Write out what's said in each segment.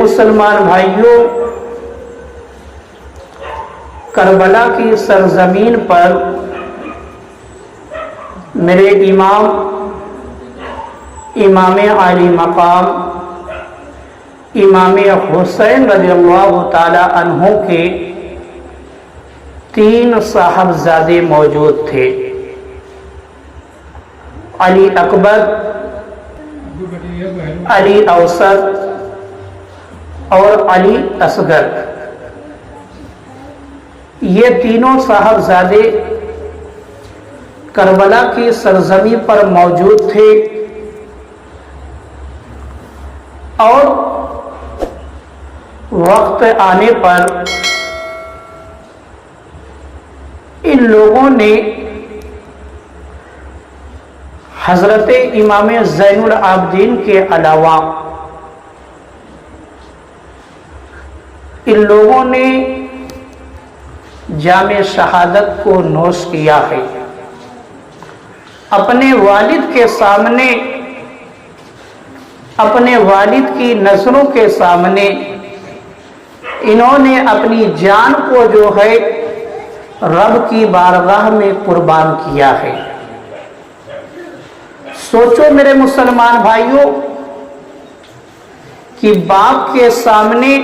مسلمان بھائیوں، کربلا کی سرزمین پر میرے امام عالی مقام امام حسین رضی اللہ تعالی عنہ کے 3 صاحبزادے موجود تھے، علی اکبر، علی اوسط اور علی اصغر۔ یہ تینوں صاحبزادے کربلا کی سرزمین پر موجود تھے، اور وقت آنے پر ان لوگوں نے حضرت امام زین العابدین کے علاوہ ان لوگوں نے جام شہادت کو نوش کیا ہے۔ اپنے والد کے سامنے، اپنے والد کی نظروں کے سامنے انہوں نے اپنی جان کو جو ہے رب کی بارگاہ میں قربان کیا ہے۔ سوچو میرے مسلمان بھائیوں کہ باپ کے سامنے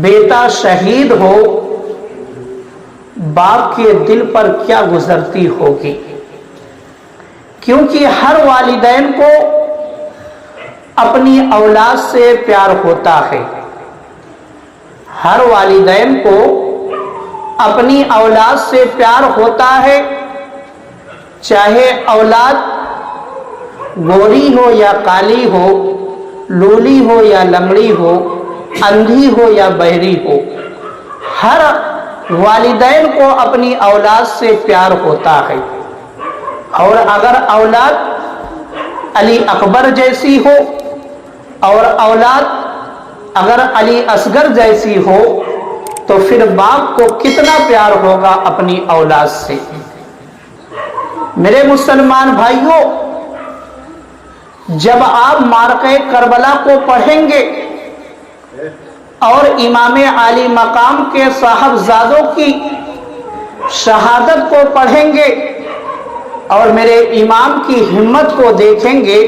بیٹا شہید ہو، باپ کے دل پر کیا گزرتی ہوگی، کیونکہ ہر والدین کو اپنی اولاد سے پیار ہوتا ہے، ہر والدین کو اپنی اولاد سے پیار ہوتا ہے، چاہے اولاد گوری ہو یا کالی ہو، لولی ہو یا لنگڑی ہو، اندھی ہو یا بہری ہو، ہر والدین کو اپنی اولاد سے پیار ہوتا ہے۔ اور اگر اولاد علی اکبر جیسی ہو اور اولاد اگر علی اصغر جیسی ہو تو پھر باپ کو کتنا پیار ہوگا اپنی اولاد سے۔ میرے مسلمان بھائیوں، جب آپ معرکہ کربلا کو پڑھیں گے اور امام عالی مقام کے صاحبزادوں کی شہادت کو پڑھیں گے اور میرے امام کی ہمت کو دیکھیں گے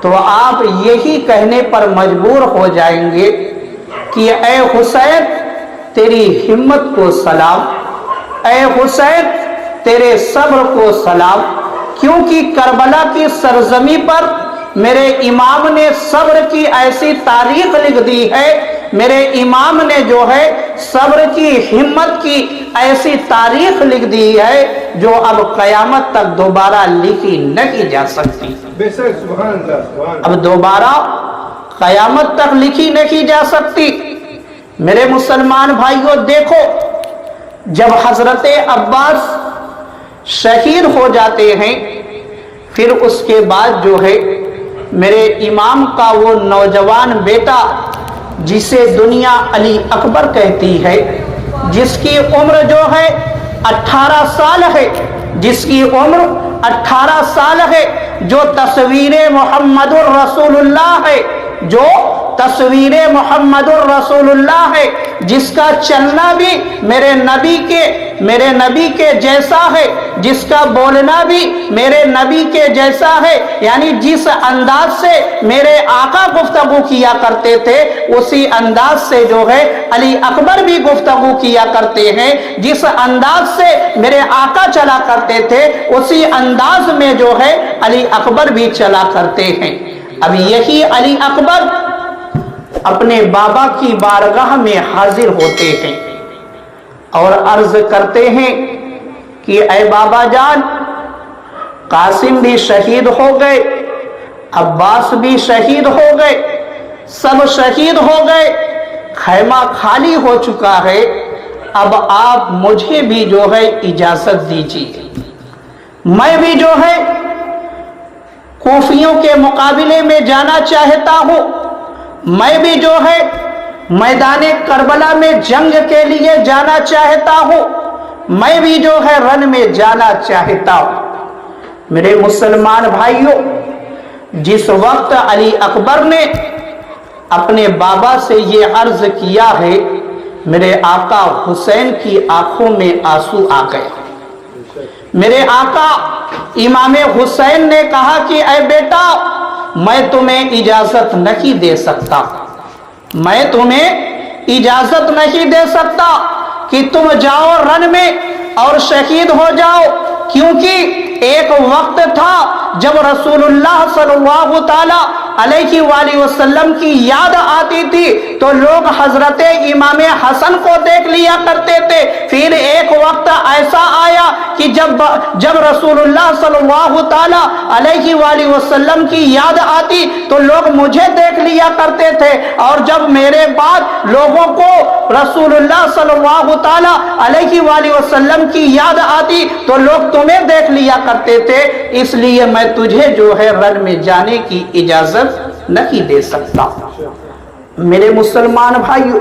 تو آپ یہی کہنے پر مجبور ہو جائیں گے کہ اے حسین تیری ہمت کو سلام، اے حسین تیرے صبر کو سلام، کیونکہ کربلا کی سرزمین پر میرے امام نے صبر کی ایسی تاریخ لکھ دی ہے، میرے امام نے جو ہے صبر کی، ہمت کی ایسی تاریخ لکھ دی ہے جو اب قیامت تک دوبارہ لکھی نہیں جا سکتی۔ اب دوبارہ قیامت تک لکھی نہیں جا سکتی۔ میرے مسلمان بھائیوں دیکھو، جب حضرت عباس شہید ہو جاتے ہیں، پھر اس کے بعد جو ہے میرے امام کا وہ نوجوان بیٹا جسے دنیا علی اکبر کہتی ہے، جس کی عمر جو ہے 18 سال ہے، جس کی عمر 18 سال ہے، جو تصویر محمد الرسول اللہ ہے، جو تصویر محمد الرسول اللہ ہے، جس کا چلنا بھی میرے نبی کے جیسا ہے، جس کا بولنا بھی میرے نبی کے جیسا ہے، یعنی جس انداز سے میرے آقا گفتگو کیا کرتے تھے اسی انداز سے جو ہے علی اکبر بھی گفتگو کیا کرتے ہیں، جس انداز سے میرے آقا چلا کرتے تھے اسی انداز میں جو ہے علی اکبر بھی چلا کرتے ہیں۔ اب یہی علی اکبر اپنے بابا کی بارگاہ میں حاضر ہوتے ہیں اور عرض کرتے ہیں کہ اے بابا جان، قاسم بھی شہید ہو گئے، عباس بھی شہید ہو گئے، سب شہید ہو گئے، خیمہ خالی ہو چکا ہے، اب آپ مجھے بھی جو ہے اجازت دیجیے، میں بھی جو ہے کوفیوں کے مقابلے میں جانا چاہتا ہوں، میں بھی جو ہے میدان کربلا میں جنگ کے لیے جانا چاہتا ہوں، میں بھی جو ہے رن میں جانا چاہتا ہوں۔ میرے مسلمان بھائیوں، جس وقت علی اکبر نے اپنے بابا سے یہ عرض کیا ہے، میرے آقا حسین کی آنکھوں میں آنسو آ گئے۔ میرے آقا امام حسین نے کہا کہ اے بیٹا، میں تمہیں اجازت نہیں دے سکتا، میں تمہیں اجازت نہیں دے سکتا کہ تم جاؤ رن میں اور شہید ہو جاؤ، کیونکہ ایک وقت تھا جب رسول اللہ صلی اللہ تعالی علیہ وآلہ وسلم کی یاد آتی تھی تو لوگ حضرت امام حسن کو دیکھ لیا کرتے تھے۔ پھر ایک وقت ایسا آیا کہ جب رسول اللہ صلی اللہ تعالی علیہ وآلہ وسلم کی یاد آتی تو لوگ مجھے دیکھ لیا کرتے تھے، اور جب میرے بعد لوگوں کو رسول اللہ صلی اللہ تعالی علیہ وآلہ وسلم کی یاد آتی تو لوگ تمہیں دیکھ لیا کرتے تھے، اس لیے میں تجھے جو ہے رن میں جانے کی اجازت نہیں دے سکتا۔ میرے مسلمان بھائیو،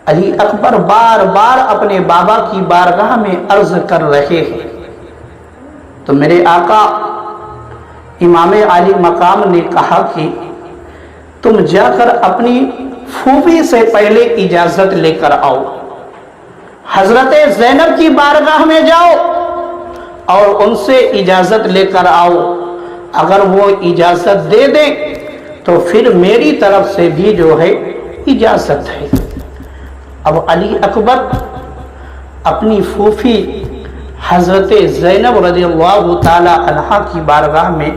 علی اکبر بار بار اپنے بابا کی بارگاہ میں عرض کر رہے ہیں، تو میرے آقا امام عالی مقام نے کہا کہ تم جا کر اپنی پھوپھی سے پہلے اجازت لے کر آؤ، حضرت زینب کی بارگاہ میں جاؤ اور ان سے اجازت لے کر آؤ، اگر وہ اجازت دے دیں تو پھر میری طرف سے بھی جو ہے اجازت ہے۔ اب علی اکبر اپنی پھوپھی حضرت زینب رضی اللہ تعالی عنہا کی بارگاہ میں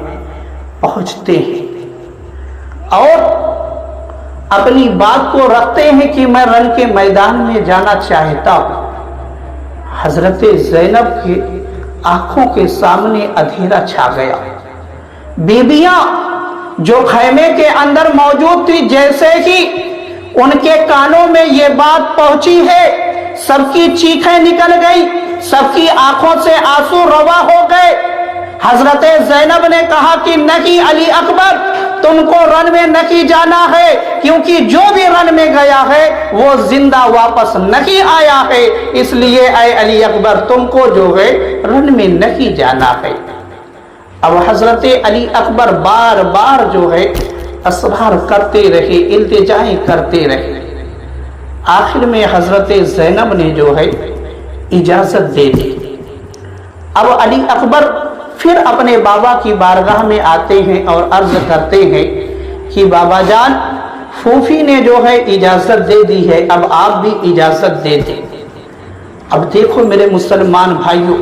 پہنچتے ہیں اور اپنی بات کو رکھتے ہیں کہ میں رن کے میدان میں جانا چاہتا ہوں۔ حضرت زینب کی آنکھوں کے سامنے اندھیرا چھا گیا۔ بیبیاں جو خیمے کے اندر موجود تھی، جیسے ہی ان کے کانوں میں یہ بات پہنچی ہے، سب کی چیخیں نکل گئی، سب کی آنکھوں سے آنسو روا ہو گئے۔ حضرت زینب نے کہا کہ نہیں علی اکبر، تم کو رن میں نہیں جانا ہے، کیونکہ جو بھی رن میں گیا ہے وہ زندہ واپس نہیں آیا ہے، اس لیے اے علی اکبر تم کو جو ہے رن میں نہیں جانا ہے۔ اب حضرت علی اکبر بار بار جو ہے اصرار کرتے رہے، التجائیں کرتے رہے، آخر میں حضرت زینب نے جو ہے اجازت دے دی۔ اب علی اکبر پھر اپنے بابا کی بارگاہ میں آتے ہیں اور عرض کرتے ہیں کہ بابا جان، پھوپھی نے جو ہے اجازت دے دی ہے، اب آپ بھی اجازت دے دیں۔ اب دیکھو میرے مسلمان بھائیوں،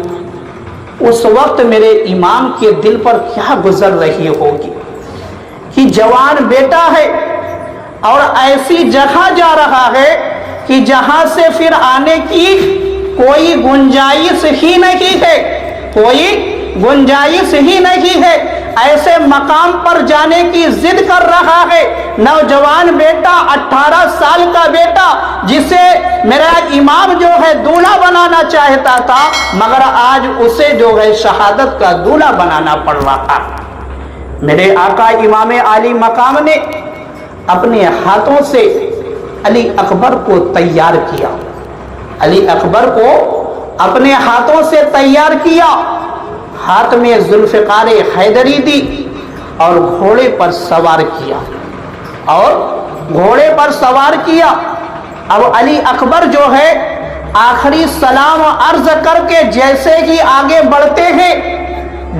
اس وقت میرے امام کے دل پر کیا گزر رہی ہوگی کہ جوان بیٹا ہے اور ایسی جگہ جا رہا ہے کہ جہاں سے پھر آنے کی کوئی گنجائش ہی نہیں ہے، کوئی گنجائش ہی نہیں ہے، ایسے مقام پر جانے کی ضد کر رہا ہے۔ نوجوان بیٹا، 18 سال کا بیٹا، جسے میرا امام جو ہے دولہا بنانا چاہتا تھا، مگر آج اسے جو ہے شہادت کا دولہا بنانا پڑ رہا۔ میرے آقا امام عالی مقام نے اپنے ہاتھوں سے علی اکبر کو تیار کیا، علی اکبر کو اپنے ہاتھوں سے تیار کیا، ہاتھ میں ذوالفقار حیدری دی اور گھوڑے پر سوار کیا، اور گھوڑے پر سوار کیا۔ اب علی اکبر جو ہے آخری سلام عرض کر کے جیسے ہی آگے بڑھتے ہیں،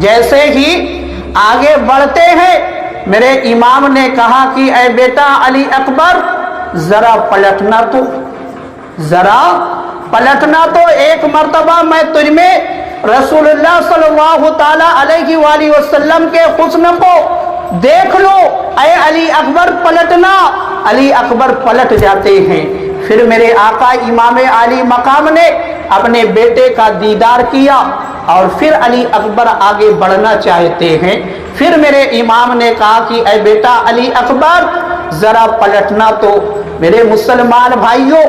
جیسے ہی آگے بڑھتے ہیں، میرے امام نے کہا کہ اے بیٹا علی اکبر، ذرا پلٹنا تو، ذرا پلٹنا تو، ایک مرتبہ میں تجھ میں رسول اللہ صلی اللہ تعالی علیہ وآلہ وسلم کے حسن کو دیکھ لو، اے علی اکبر پلٹنا۔ علی اکبر پلٹ جاتے ہیں۔ پھر میرے آقا امام عالی مقام نے اپنے بیٹے کا دیدار کیا اور پھر علی اکبر آگے بڑھنا چاہتے ہیں۔ پھر میرے امام نے کہا کہ اے بیٹا علی اکبر، ذرا پلٹنا تو۔ میرے مسلمان بھائیوں،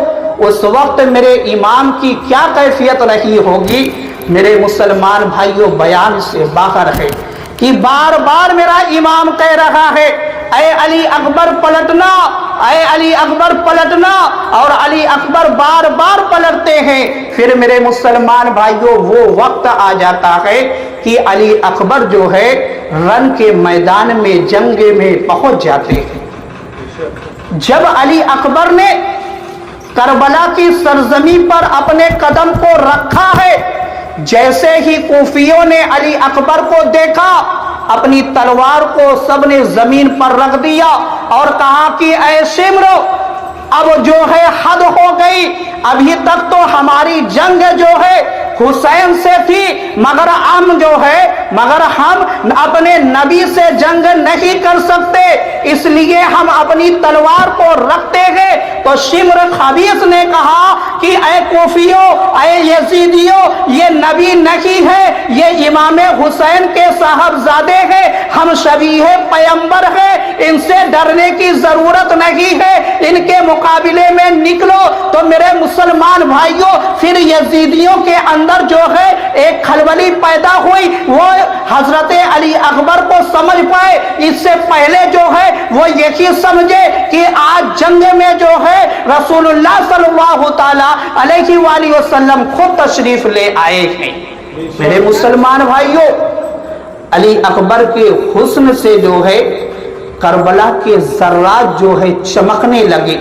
اس وقت میرے امام کی کیا کیفیت رہی ہوگی، میرے مسلمان بھائیوں بیان سے باہر ہے کہ بار بار میرا امام کہہ رہا ہے اے علی اکبر پلٹنا، اے علی اکبر پلٹنا، اور علی اکبر بار بار پلٹتے ہیں۔ پھر میرے مسلمان بھائیوں وہ وقت آ جاتا ہے کہ علی اکبر جو ہے رن کے میدان میں جنگ میں پہنچ جاتے ہیں۔ جب علی اکبر نے کربلا کی سرزمین پر اپنے قدم کو رکھا ہے، جیسے ہی کوفیوں نے علی اکبر کو دیکھا، اپنی تلوار کو سب نے زمین پر رکھ دیا اور کہا کہ اے شمر، اب جو ہے حد ہو گئی، ابھی تک تو ہماری جنگ جو ہے حسین سے تھی، مگر ہم اپنے نبی سے جنگ نہیں کر سکتے، اس لیے ہم اپنی تلوار کو رکھتے ہیں۔ تو شمر خبیث نے کہا کہ اے کوفیوں، اے یزیدیوں، یہ نبی نہیں ہے، یہ امام حسین کے صاحبزادے ہیں، ہم شبیہ پیمبر ہیں، ان سے ڈرنے کی ضرورت نہیں ہے، ان کے مقابلے میں نکلو۔ تو میرے مسلمان بھائیوں، پھر یزیدیوں کے اندر جو ہے ایک کھلبلی پیدا ہوئی، وہ حضرت علی اکبر کو سمجھ پائے، اس سے پہلے جو ہے وہ یہی سمجھے کہ آج جنگ میں جو ہے رسول اللہ صلی اللہ تعالی علیہ وآلہ وسلم خود تشریف لے آئے ہیں۔ میرے مسلمان بھائیوں، علی اکبر کے حسن سے جو ہے کربلا کے ذرات جو ہے چمکنے لگے،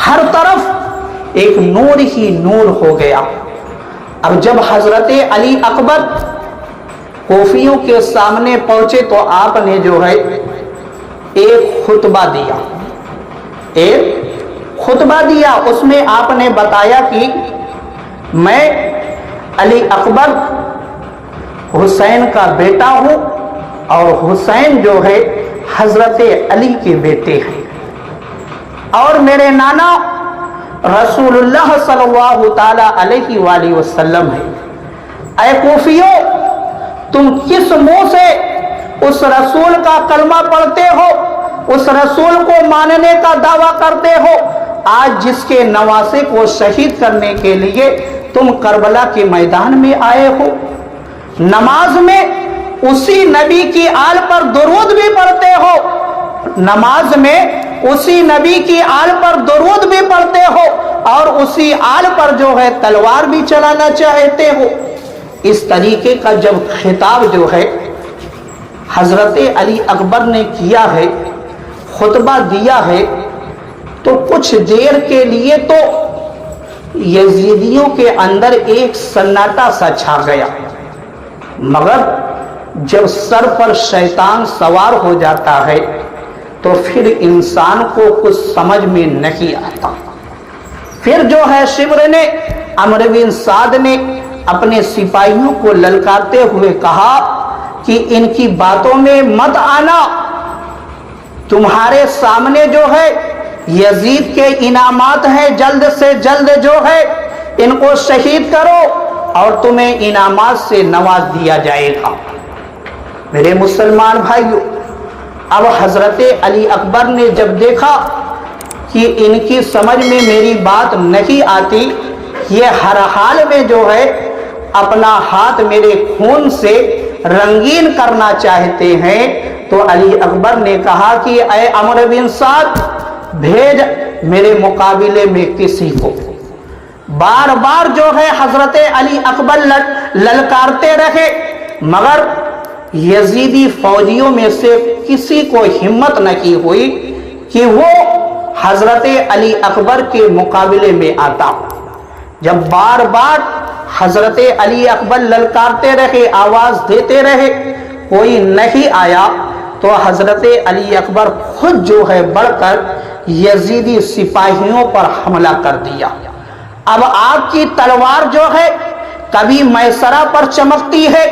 ہر طرف ایک نور ہی نور ہو گیا۔ اب جب حضرت علی اکبر کوفیوں کے سامنے پہنچے تو آپ نے جو ہے ایک خطبہ دیا، اس میں آپ نے بتایا کہ میں علی اکبر حسین کا بیٹا ہوں اور حسین جو ہے حضرت علی کے بیٹے ہیں، اور میرے نانا رسول اللہ صلی اللہ تعالی علیہ وآلہ وسلم ہے۔ اے کوفیوں، تم کس منہ سے اس رسول کا کلمہ پڑھتے ہو، اس رسول کو ماننے کا دعویٰ کرتے ہو؟ آج جس کے نواسے کو شہید کرنے کے لیے تم کربلا کے میدان میں آئے ہو، نماز میں اسی نبی کی آل پر درود بھی پڑھتے ہو، نماز میں اسی نبی کی آل پر درود بھی پڑھتے ہو، اور اسی آل پر جو ہے تلوار بھی چلانا چاہتے ہو۔ اس طریقے کا جب خطاب جو ہے حضرت علی اکبر نے کیا ہے، خطبہ دیا ہے، تو کچھ دیر کے لیے تو یزیدیوں کے اندر ایک سناٹا سا چھا گیا، مگر جب سر پر شیطان سوار ہو جاتا ہے تو پھر انسان کو کچھ سمجھ میں نہیں آتا۔ پھر جو ہے شمر نے، عمرو بن سعد نے اپنے سپاہیوں کو للکارتے ہوئے کہا کہ ان کی باتوں میں مت آنا، تمہارے سامنے جو ہے یزید کے انعامات ہیں، جلد سے جلد جو ہے ان کو شہید کرو اور تمہیں انعامات سے نواز دیا جائے گا۔ میرے مسلمان بھائیوں، اب حضرت علی اکبر نے جب دیکھا کہ ان کی سمجھ میں میری بات نہیں آتی، یہ ہر حال میں جو ہے اپنا ہاتھ میرے خون سے رنگین کرنا چاہتے ہیں، تو علی اکبر نے کہا کہ اے عمرو بن سعد، بھیج میرے مقابلے میں کسی کو۔ بار بار جو ہے حضرت علی اکبر للکارتے رہے، مگر یزیدی فوجیوں میں سے کسی کو ہمت نہیں ہوئی کہ وہ حضرت علی اکبر کے مقابلے میں آتا۔ جب بار بار حضرت علی اکبر للکارتے رہے، آواز دیتے رہے، کوئی نہیں آیا، تو حضرت علی اکبر خود جو ہے بڑھ کر یزیدی سپاہیوں پر حملہ کر دیا۔ اب آپ کی تلوار جو ہے کبھی میسرہ پر چمکتی ہے،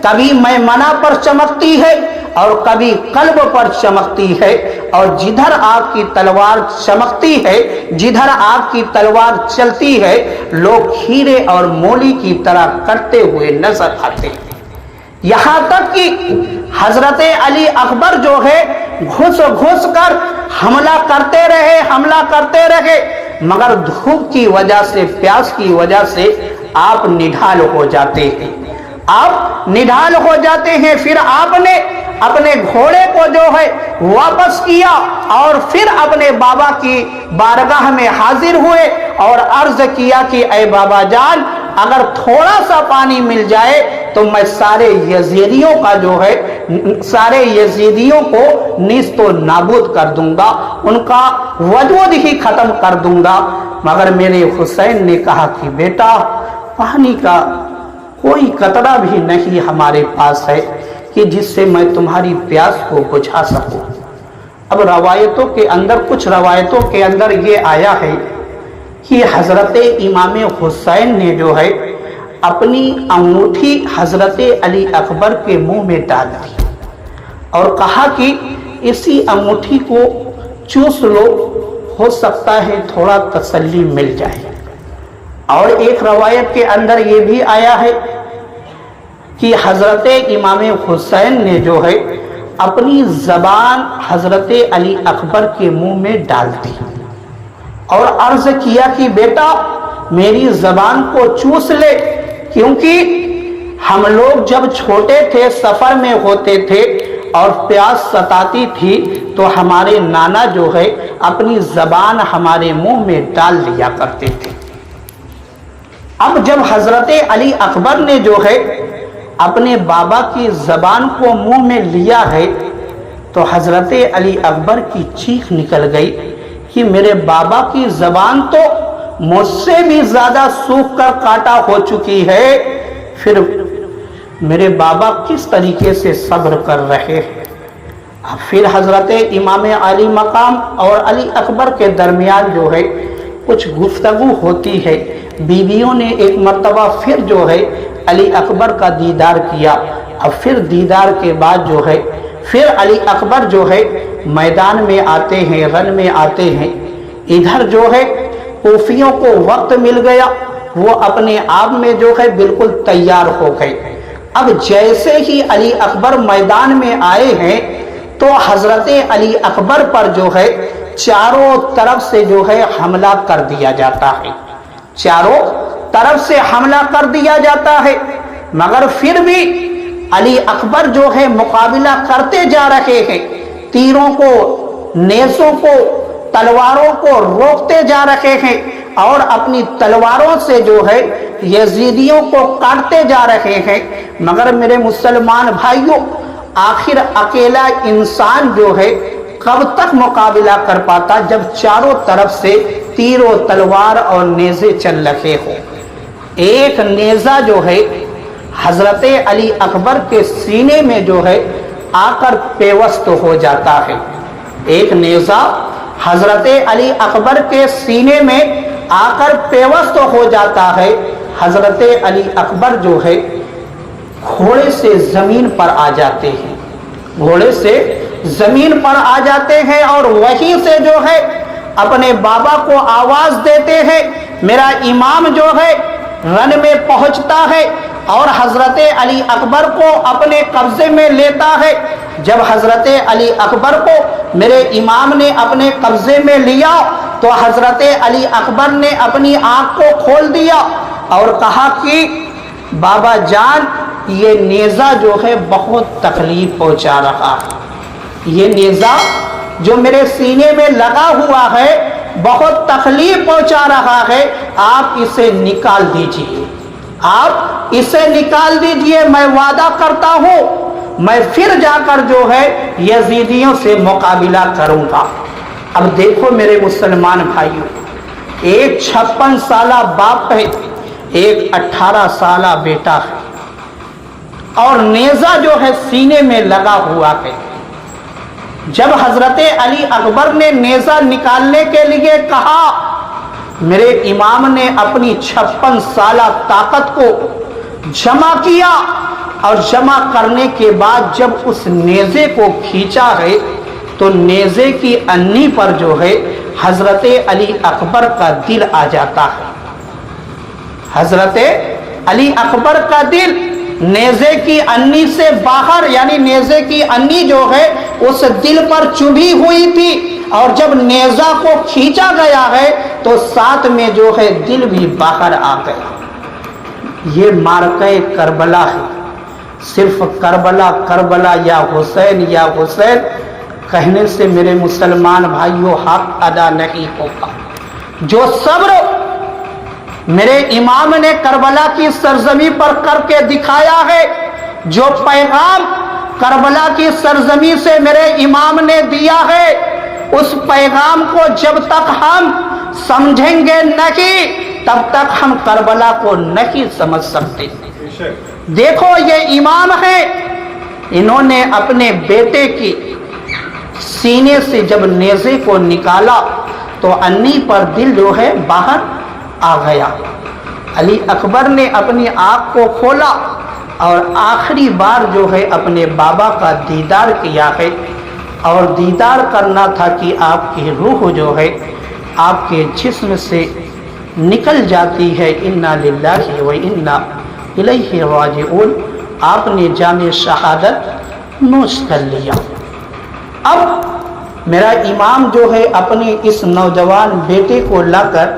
کبھی میمنہ پر چمکتی ہے، اور کبھی قلب پر چمکتی ہے، اور جدھر آپ کی تلوار چمکتی ہے، جدھر آپ کی تلوار چلتی ہے، لوگ ہیرے اور مولی کی طرح کٹتے ہوئے نظر آتے ہیں۔ یہاں تک کہ حضرت علی اکبر جو ہے گھس گھس کر حملہ کرتے رہے، مگر دھوپ کی وجہ سے، پیاس کی وجہ سے آپ نڈھال ہو جاتے ہیں۔ پھر آپ نے اپنے گھوڑے کو جو ہے واپس کیا اور پھر اپنے بابا کی بارگاہ میں حاضر ہوئے اور عرض کیا کہ اے بابا جان، اگر تھوڑا سا پانی مل جائے تو میں سارے یزیدیوں کا جو ہے سارے یزیدیوں کو نیست و نابود کر دوں گا، ان کا وجود ہی ختم کر دوں گا۔ مگر میرے حسین نے کہا کہ بیٹا پانی کا کوئی قطرہ بھی نہیں ہمارے پاس ہے کہ جس سے میں تمہاری پیاس کو بجھا سکوں۔ اب روایتوں کے اندر کچھ روایتوں کے اندر یہ آیا ہے کہ حضرت امام حسین نے جو ہے اپنی انگوٹھی حضرت علی اکبر کے منہ میں ڈال دی اور کہا کہ اسی انگوٹھی کو چوس لو، ہو سکتا ہے تھوڑا تسلی مل جائے۔ اور ایک روایت کے اندر یہ بھی آیا ہے کہ حضرت امام حسین نے جو ہے اپنی زبان حضرت علی اکبر کے منہ میں ڈال دی اور عرض کیا کہ بیٹا میری زبان کو چوس لے، کیونکہ ہم لوگ جب چھوٹے تھے سفر میں ہوتے تھے اور پیاس ستاتی تھی تو ہمارے نانا جو ہے اپنی زبان ہمارے منہ میں ڈال لیا کرتے تھے۔ اب جب حضرت علی اکبر نے جو ہے اپنے بابا کی زبان کو منہ میں لیا ہے تو حضرت علی اکبر کی چیخ نکل گئی کہ میرے بابا کی زبان تو مجھ سے بھی زیادہ سوکھ کر کاٹا ہو چکی ہے، پھر میرے بابا کس طریقے سے صبر کر رہے ہیں۔ پھر حضرت امام علی مقام اور علی اکبر کے درمیان جو ہے کچھ گفتگو ہوتی ہے۔ بیویوں نے ایک مرتبہ پھر جو ہے علی اکبر کا دیدار کیا، اور پھر دیدار کے بعد جو ہے پھر علی اکبر جو ہے میدان میں آتے ہیں، رن میں آتے ہیں۔ ادھر جو ہے کوفیوں کو وقت مل گیا، وہ اپنے آپ میں جو ہے بالکل تیار ہو گئے۔ اب جیسے ہی علی اکبر میدان میں آئے ہیں تو حضرت علی اکبر پر جو ہے چاروں طرف سے جو ہے حملہ کر دیا جاتا ہے، چاروں طرف سے حملہ کر دیا جاتا ہے، مگر پھر بھی علی اکبر جو ہے مقابلہ کرتے جا رہے ہیں، تیروں کو، نیزوں کو، تلواروں کو روکتے جا رہے ہیں اور اپنی تلواروں سے جو ہے یزیدیوں کو کاٹتے جا رہے ہیں۔ مگر میرے مسلمان بھائیوں، آخر اکیلا انسان جو ہے کب تک مقابلہ کر پاتا جب چاروں طرف سے تیر و تلوار اور نیزے چل رہے ہو۔ ایک نیزہ جو ہے حضرت علی اکبر کے سینے میں جو ہے آ کر پیوست ہو جاتا ہے، ایک نیزہ حضرت علی اکبر کے سینے میں آ کر پیوست ہو جاتا ہے۔ حضرت علی اکبر جو ہے گھوڑے سے زمین پر آ جاتے ہیں، گھوڑے سے زمین پر آ جاتے ہیں اور وہیں سے جو ہے اپنے بابا کو آواز دیتے ہیں۔ میرا امام جو ہے رن میں پہنچتا ہے اور حضرت علی اکبر کو اپنے قبضے میں لیتا ہے۔ جب حضرت علی اکبر کو میرے امام نے اپنے قبضے میں لیا تو حضرت علی اکبر نے اپنی آنکھ کو کھول دیا اور کہا کہ بابا جان یہ نیزہ جو ہے بہت تکلیف پہنچا رہا ہے، یہ نیزہ جو میرے سینے میں لگا ہوا ہے بہت تکلیف پہنچا رہا ہے، آپ اسے نکال دیجئے، آپ اسے نکال دیجئے، میں وعدہ کرتا ہوں میں پھر جا کر جو ہے یزیدیوں سے مقابلہ کروں گا۔ اب دیکھو میرے مسلمان بھائیوں، ایک 56 سالہ باپ ہے، ایک 18 سالہ بیٹا ہے اور نیزہ جو ہے سینے میں لگا ہوا ہے۔ جب حضرت علی اکبر نے نیزہ نکالنے کے لیے کہا، میرے امام نے اپنی 56 سالہ طاقت کو جمع کیا اور جمع کرنے کے بعد جب اس نیزے کو کھینچا ہے تو نیزے کی انی پر جو ہے حضرت علی اکبر کا دل آ جاتا ہے۔ حضرت علی اکبر کا دل نیزے کی انی سے باہر، یعنی نیزے کی انی جو ہے اس دل پر چبھی ہوئی تھی، اور جب نیزہ کو کھینچا گیا ہے تو ساتھ میں جو ہے دل بھی باہر آ گیا۔ یہ معرکہ کربلا ہے۔ صرف کربلا کربلا یا حسین کہنے سے میرے مسلمان بھائیوں حق ادا نہیں ہوگا۔ جو صبر میرے امام نے کربلا کی سرزمین پر کر کے دکھایا ہے۔ جو پیغام کربلا کی سرزمین سے میرے امام نے دیا ہے، اس پیغام کو جب تک ہم سمجھیں گے نہیں، تب تک ہم کربلا کو نہیں سمجھ سکتے۔ دیکھو یہ امام ہے، انہوں نے اپنے بیٹے کی سینے سے جب نیزے کو نکالا تو انی پر دل جو ہے باہر آ گیا۔ علی اکبر نے اپنی آنکھ کو کھولا اور آخری بار جو ہے اپنے بابا کا دیدار کیا ہے، اور دیدار کرنا تھا کہ آپ کی روح جو ہے آپ کے جسم سے نکل جاتی ہے۔ انا للہ و انا الیہ راجعون۔ آپ نے جام شہادت نوش کر لیا۔ اب میرا امام جو ہے اپنے اس نوجوان بیٹے کو لا کر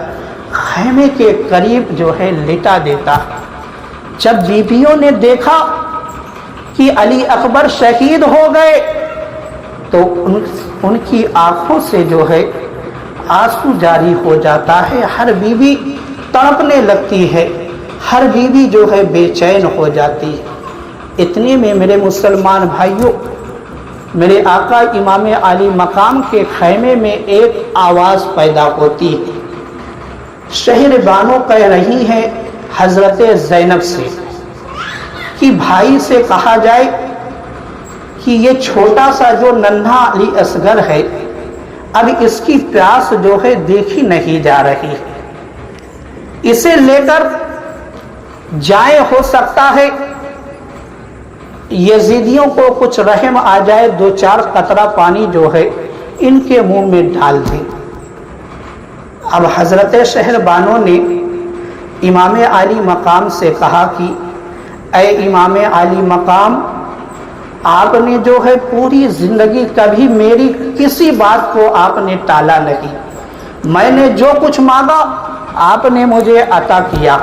خیمے کے قریب جو ہے لٹا دیتا۔ جب بیویوں نے دیکھا کہ علی اکبر شہید ہو گئے تو ان کی آنکھوں سے جو ہے آنسو جاری ہو جاتا ہے۔ ہر بیوی تڑپنے لگتی ہے، ہر بیوی جو ہے بے چین ہو جاتی ہے۔ اتنے میں میرے مسلمان بھائیوں، میرے آقا امام عالی مقام کے خیمے میں ایک آواز پیدا ہوتی ہے۔ شہر بانو کہہ رہی ہیں حضرت زینب سے کہ بھائی سے کہا جائے کہ یہ چھوٹا سا جو ننھا علی اصغر ہے، اب اس کی پیاس جو ہے دیکھی نہیں جا رہی، اسے لے کر جائے، ہو سکتا ہے یزیدیوں کو کچھ رحم آ جائے، دو چار قطرہ پانی جو ہے ان کے منہ میں ڈال دیں۔ اب حضرت شہر بانو نے امام عالی مقام سے کہا کہ اے امام عالی مقام، آپ نے جو ہے پوری زندگی کبھی میری کسی بات کو آپ نے ٹالا نہیں، میں نے جو کچھ مانگا آپ نے مجھے عطا کیا،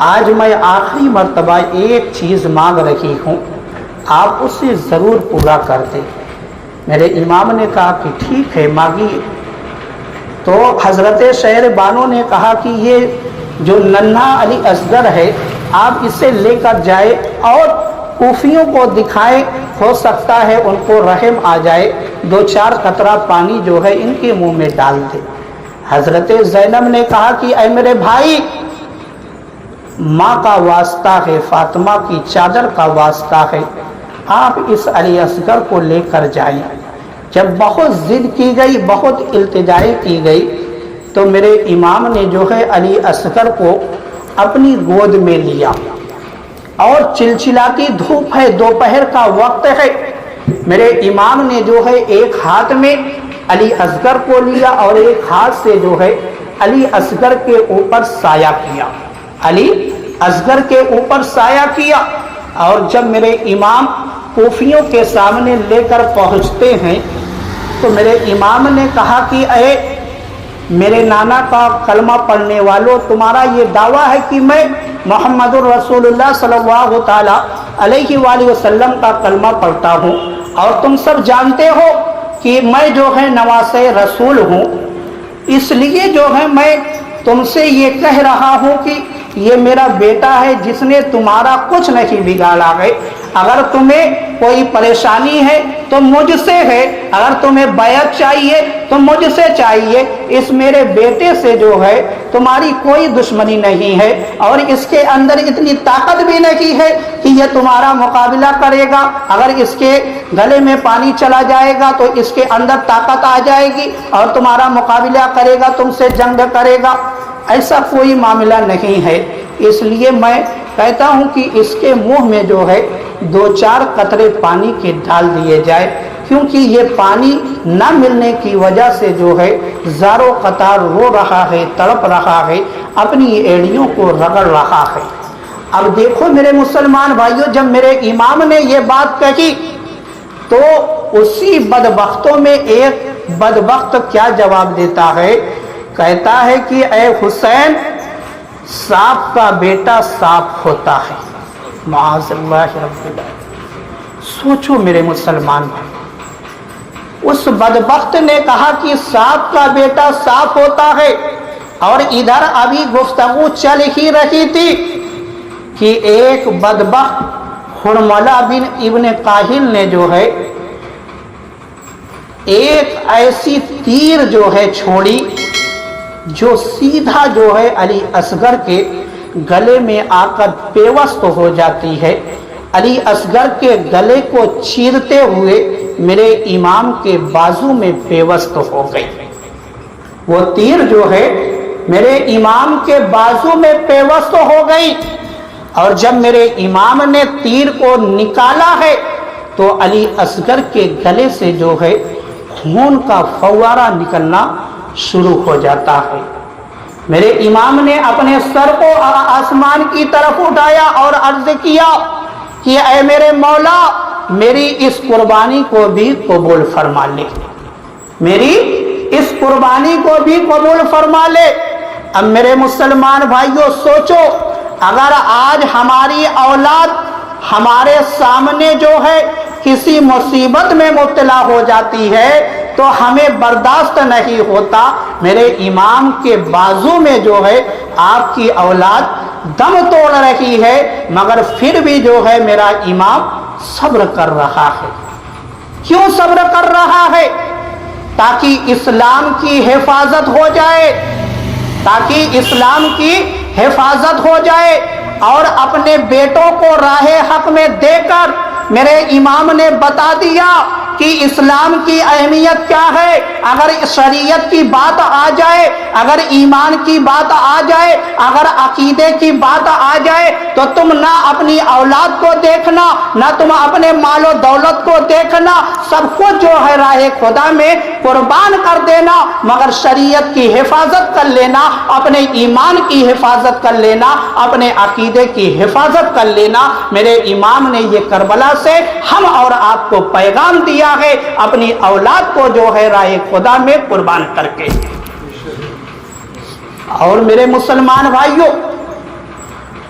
آج میں آخری مرتبہ ایک چیز مانگ رہی ہوں، آپ اسے ضرور پورا کر دیں۔ میرے امام نے کہا کہ ٹھیک ہے، مانگیے۔ تو حضرت شہر بانو نے کہا کہ یہ جو ننھا علی اصغر ہے آپ اسے لے کر جائے اور کوفیوں کو دکھائیں، ہو سکتا ہے ان کو رحم آ جائے، دو چار قطرہ پانی جو ہے ان کے منہ میں ڈال دے۔ حضرت زینب نے کہا کہ اے میرے بھائی، ماں کا واسطہ ہے، فاطمہ کی چادر کا واسطہ ہے، آپ اس علی اصغر کو لے کر جائیں۔ جب بہت ضد کی گئی، بہت التجائی کی گئی، تو میرے امام نے جو ہے علی اصغر کو اپنی گود میں لیا، اور چلچلاتی دھوپ ہے، دوپہر کا وقت ہے، میرے امام نے جو ہے ایک ہاتھ میں علی اصغر کو لیا اور ایک ہاتھ سے جو ہے علی اصغر کے اوپر سایہ کیا، علی اصغر کے اوپر سایہ کیا۔ اور جب میرے امام کوفیوں کے سامنے لے کر پہنچتے ہیں تو میرے امام نے کہا کہ اے میرے نانا کا کلمہ پڑھنے والوں، تمہارا یہ دعویٰ ہے کہ میں محمد الرسول اللہ صلی اللہ تعالیٰ علیہ وآلہ وسلم کا کلمہ پڑھتا ہوں، اور تم سب جانتے ہو کہ میں جو ہے نواسے رسول ہوں، اس لیے جو ہے میں تم سے یہ کہہ رہا ہوں کہ یہ میرا بیٹا ہے جس نے تمہارا کچھ نہیں بگاڑا ہے، اگر تمہیں کوئی پریشانی ہے تو مجھ سے ہے، اگر تمہیں بیعت چاہیے تو مجھ سے چاہیے، اس میرے بیٹے سے جو ہے تمہاری کوئی دشمنی نہیں ہے، اور اس کے اندر اتنی طاقت بھی نہیں ہے کہ یہ تمہارا مقابلہ کرے گا، اگر اس کے گلے میں پانی چلا جائے گا تو اس کے اندر طاقت آ جائے گی اور تمہارا مقابلہ کرے گا، تم سے جنگ کرے گا، ایسا کوئی معاملہ نہیں ہے۔ اس لیے میں کہتا ہوں کہ اس کے منہ میں جو ہے دو چار قطرے پانی کے ڈال دیے جائے، کیونکہ یہ پانی نہ ملنے کی وجہ سے جو ہے زاروں قطار رو رہا ہے، تڑپ رہا ہے، اپنی ایڑیوں کو رگڑ رہا ہے۔ اب دیکھو میرے مسلمان بھائیوں، جب میرے امام نے یہ بات کہی تو اسی بدبختوں میں ایک بدبخت کیا جواب دیتا ہے، کہتا ہے کہ اے حسین، سانپ کا بیٹا سانپ ہوتا ہے، معاذ اللہ رب العالمین۔ سوچو میرے مسلمان بھائی، اس بدبخت نے کہا کہ سانپ کا بیٹا سانپ ہوتا ہے، اور ادھر ابھی گفتگو چل ہی رہی تھی کہ ایک بدبخت حرملہ بن ابن قاہل نے جو ہے ایک ایسی تیر جو ہے چھوڑی جو سیدھا جو ہے علی اصغر کے گلے میں آ کر پیوست ہو جاتی ہے. علی اصغر کے گلے کو چیرتے ہوئے میرے امام کے بازو میں پیوست ہو گئی. وہ تیر جو ہے میرے امام کے بازو میں پیوست ہو گئی، اور جب میرے امام نے تیر کو نکالا ہے تو علی اصغر کے گلے سے جو ہے خون کا فوارہ نکلنا شروع ہو جاتا ہے. میرے امام نے اپنے سر کو آسمان کی طرف اٹھایا اور عرض کیا کہ اے میرے مولا، میری اس قربانی کو بھی قبول فرما لے، میری اس قربانی کو بھی قبول فرما لے. اب میرے مسلمان بھائیوں سوچو، اگر آج ہماری اولاد ہمارے سامنے جو ہے کسی مصیبت میں مبتلا ہو جاتی ہے تو ہمیں برداشت نہیں ہوتا. میرے امام کے بازو میں جو ہے آپ کی اولاد دم توڑ رہی ہے، مگر پھر بھی جو ہے میرا امام صبر کر رہا ہے. کیوں صبر کر رہا ہے؟ تاکہ اسلام کی حفاظت ہو جائے، تاکہ اسلام کی حفاظت ہو جائے. اور اپنے بیٹوں کو راہ حق میں دے کر میرے امام نے بتا دیا کہ اسلام کی اہمیت کیا ہے. اگر شریعت کی بات آ جائے، اگر ایمان کی بات آ جائے، اگر عقیدے کی بات آ جائے تو تم نہ اپنی اولاد کو دیکھنا، نہ تم اپنے مال و دولت کو دیکھنا، سب کچھ جو ہے راہ خدا میں قربان کر دینا، مگر شریعت کی حفاظت کر لینا، اپنے ایمان کی حفاظت کر لینا، اپنے عقیدے کی حفاظت کر لینا. میرے امام نے یہ کربلا سے ہم اور آپ کو پیغام دیا ہے، اپنی اولاد کو جو ہے راہ خدا میں قربان کر کے. اور میرے مسلمان بھائیوں،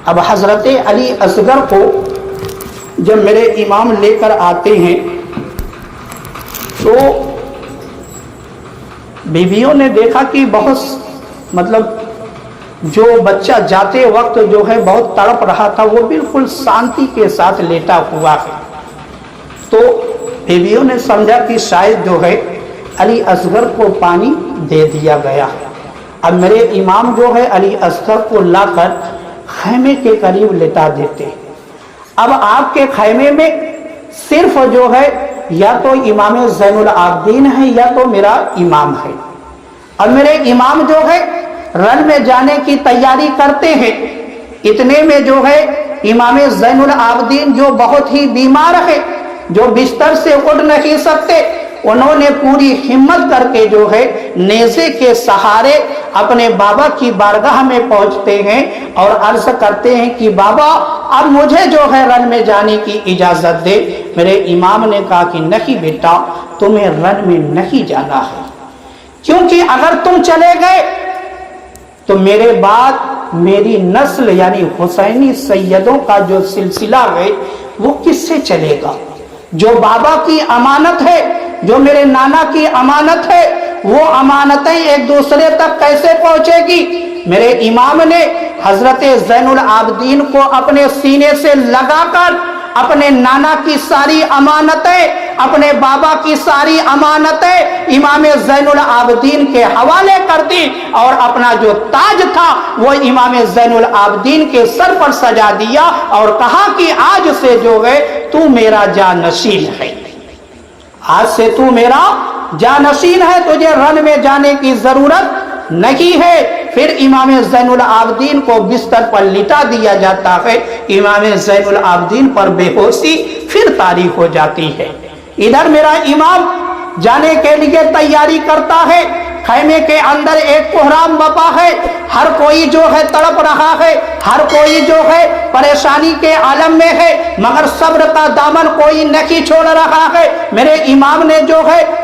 اب حضرت علی اصغر کو جب میرے امام لے کر آتے ہیں تو بیویوں نے دیکھا کہ بہت جو بچہ جاتے وقت جو ہے بہت تڑپ رہا تھا، وہ بالکل شانتی کے ساتھ لیٹا ہوا ہے. تو بیویوں نے سمجھا کہ شاید جو ہے علی اصغر کو پانی دے دیا گیا. اب میرے امام جو ہے علی اصغر کو لا کر خیمے کے قریب لٹا دیتے. اب آپ کے خیمے میں صرف جو ہے یا تو امام زین العابدین ہے یا تو میرا امام ہے. اب میرے امام جو ہے رن میں جانے کی تیاری کرتے ہیں. اتنے میں جو ہے امام زین العابدین جو بہت ہی بیمار ہے، جو بستر سے اٹھ نہیں سکتے، انہوں نے پوری ہمت کر کے جو ہے نیزے کے سہارے اپنے بابا کی بارگاہ میں پہنچتے ہیں اور عرض کرتے ہیں کہ بابا اب مجھے جو ہے رن میں جانے کی اجازت دے. میرے امام نے کہا کہ نہیں بیٹا، تمہیں رن میں نہیں جانا ہے، کیونکہ اگر تم چلے گئے تو میرے بعد میری نسل یعنی حسینی سیدوں کا جو سلسلہ ہے وہ کس سے چلے گا؟ جو بابا کی امانت ہے، جو میرے نانا کی امانت ہے، وہ امانتیں ایک دوسرے تک کیسے پہنچے گی؟ میرے امام نے حضرت زین العابدین کو اپنے سینے سے لگا کر اپنے نانا کی ساری امانتیں، اپنے بابا کی ساری امانتیں امام زین العابدین کے حوالے کر دی، اور اپنا جو تاج تھا وہ امام زین العابدین کے سر پر سجا دیا اور کہا کہ آج سے جو ہے تو میرا جانشین ہے، آج سے تو میرا جانشین ہے، تجھے رن میں جانے کی ضرورت نہیں ہے. پھر امام زین العابدین کو بستر پر لٹا دیا جاتا ہے. امام زین العابدین پر بے ہوشی پھر طاری ہو جاتی ہے. ادھر میرا امام جانے کے لیے تیاری کرتا ہے. خیمے کے اندر ایک کوہرام بپا ہے، ہر کوئی جو ہے تڑپ رہا ہے، ہر کوئی جو ہے پریشانی کے عالم میں ہے، مگر صبر کا دامن کوئی نہیں چھوڑ رہا ہے. میرے امام نے جو ہے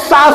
7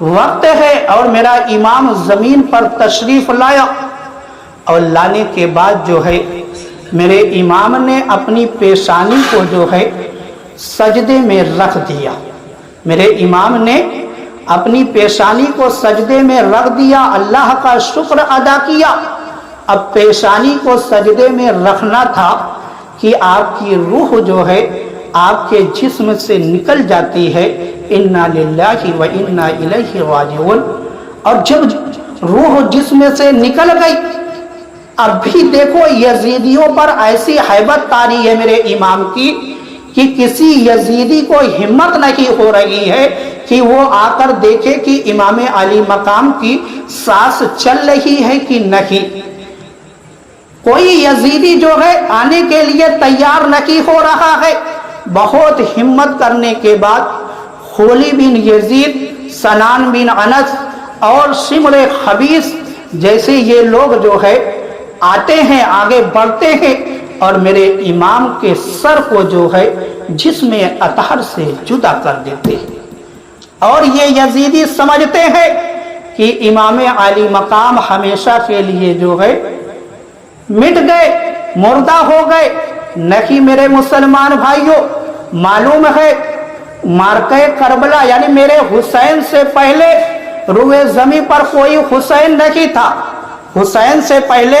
وقت ہے اور میرا امام زمین پر تشریف لایا، اور لانے کے بعد جو ہے میرے امام نے اپنی پیشانی کو جو ہے سجدے میں رکھ دیا۔ میرے امام نے اپنی پیشانی کو سجدے میں رکھ دیا، اللہ کا شکر ادا کیا۔ اب پیشانی کو سجدے میں رکھنا تھا کہ آپ کی روح جو ہے آپ کے جسم سے نکل جاتی ہے، انا للہ و انا الیہ راجعون، اور جب روح جسم سے نکل گئی، اب بھی دیکھو یزیدیوں پر ایسی ہیبت طاری ہے میرے امام کی کہ کسی یزیدی کو ہمت نہیں ہو رہی ہے کہ وہ آ کر دیکھے کہ امام علی مقام کی سانس چل رہی ہے کہ نہیں۔ کوئی یزیدی جو ہے آنے کے لیے تیار نہیں ہو رہا ہے۔ بہت ہمت کرنے کے بعد خولی بن یزید، سنان بن انس اور شمر خبیث جیسے یہ لوگ جو ہے آتے ہیں، آگے بڑھتے ہیں اور میرے امام کے سر کو جو ہے جسم اطہر سے جدا کر دیتے ہیں، اور یہ یزیدی سمجھتے ہیں کہ امام علی مقام ہمیشہ کے لیے جو ہے مٹ گئے، مردہ ہو گئے۔ نہیں میرے مسلمان بھائیوں، معلوم ہے مارکہ کربلا یعنی میرے حسین سے پہلے روئے زمین پر کوئی حسین نہیں تھا، حسین سے پہلے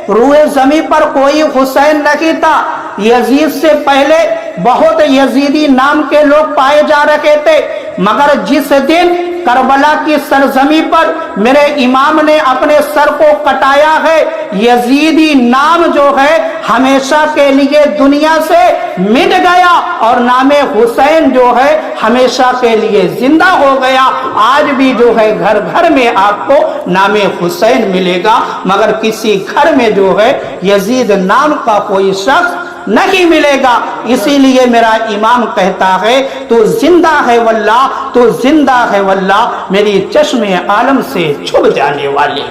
روئے زمین پر کوئی حسین نہیں تھا۔ یزید سے پہلے بہت یزیدی نام کے لوگ پائے جا رہے تھے، مگر جس دن کربلا کی سرزمین پر میرے امام نے اپنے سر کو کٹایا ہے، یزیدی نام جو ہے ہمیشہ کے لیے دنیا سے مٹ گیا اور نام حسین جو ہے ہمیشہ کے لیے زندہ ہو گیا۔ آج بھی جو ہے گھر گھر میں آپ کو نام حسین ملے گا، مگر کسی گھر میں جو ہے یزید نام کا کوئی شخص نہیں ملے گا۔ اسی لیے میرا امام کہتا ہے تو زندہ ہے واللہ، تو زندہ ہے واللہ، میری چشم عالم سے چھپ جانے والے،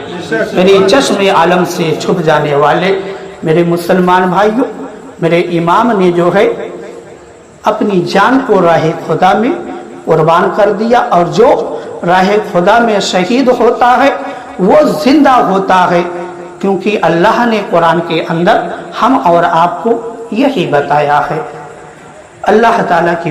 میری چشم عالم سے چھپ جانے والے۔ میرے مسلمان بھائیوں، میرے امام نے جو ہے اپنی جان کو راہ خدا میں قربان کر دیا، اور جو راہ خدا میں شہید ہوتا ہے وہ زندہ ہوتا ہے، کیونکہ اللہ نے قرآن کے اندر ہم اور آپ کو یہی بتایا ہے۔ اللہ تعالیٰ کی